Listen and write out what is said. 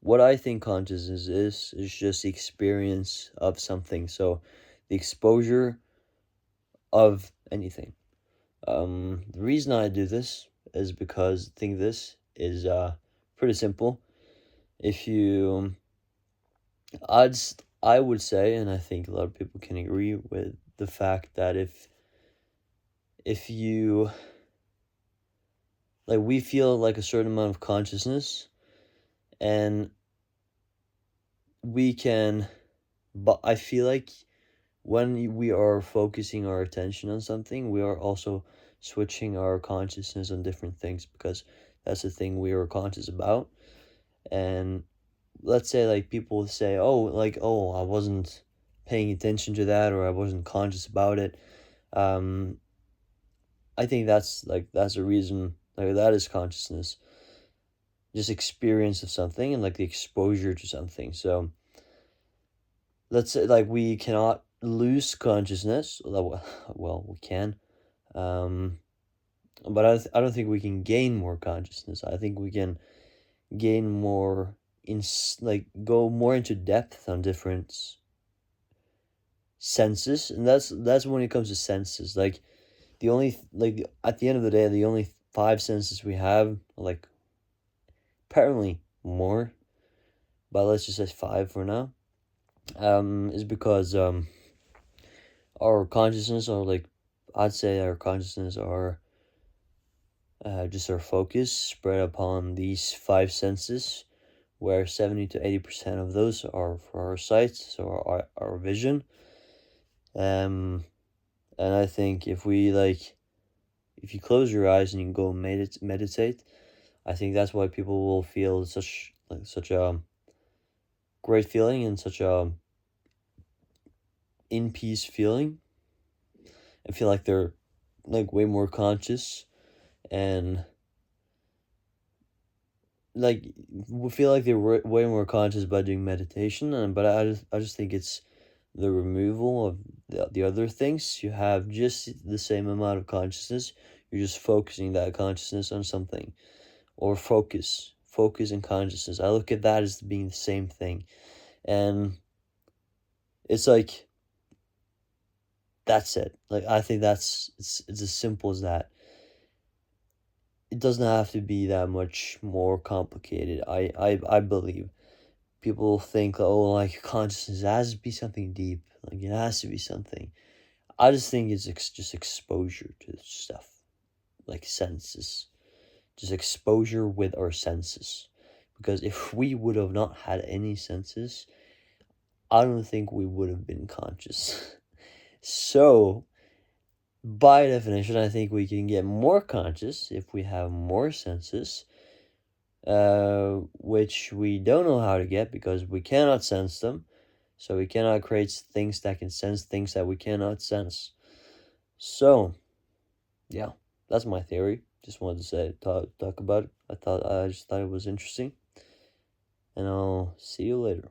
what I think consciousness is just the experience of something. So the exposure of anything. The reason I do this is because I think this is pretty simple. If you, I would say, and I think a lot of people can agree with the fact that if you, like, we feel like a certain amount of consciousness, and we can, but I feel like when we are focusing our attention on something, we are also switching our consciousness on different things, because that's the thing we are conscious about. And let's say, like, people say, oh, like, oh, I wasn't paying attention to that, or I wasn't conscious about it. um I think that's a reason, like, that is consciousness, just experience of something, and like the exposure to something. So let's say, like, we cannot lose consciousness. Well, we can, um but I don't think we can gain more consciousness. I think we can gain more, like, go more into depth on different senses. And that's when it comes to senses. Like, the only like, at the end of the day, the only five senses we have, like, apparently more, but let's just say five for now, is because our consciousness, or like, I'd say our consciousness are just our focus spread upon these five senses, where 70 to 80% of those are for our sight, so our vision. And I think if you close your eyes and you go meditate, I think that's why people will feel such a great feeling, and such a in peace feeling. I feel like they're, like, way more conscious, and like, we feel like they're way more conscious by doing meditation. And but I just think it's the removal of the other things. You have just the same amount of consciousness. You're just focusing that consciousness on something. Or focus and consciousness, I look at that as being the same thing. And it's like, that's it. Like, I think it's as simple as that. It doesn't have to be that much more complicated. I believe people think, oh, like, consciousness has to be something deep, like, it has to be something. I just think it's just exposure to stuff, like senses, just exposure with our senses. Because if we would have not had any senses, I don't think we would have been conscious. So, by definition, I think we can get more conscious if we have more senses, which we don't know how to get because we cannot sense them. So we cannot create things that can sense things that we cannot sense. So, yeah, that's my theory. Just wanted to talk about it. I just thought it was interesting. And I'll see you later.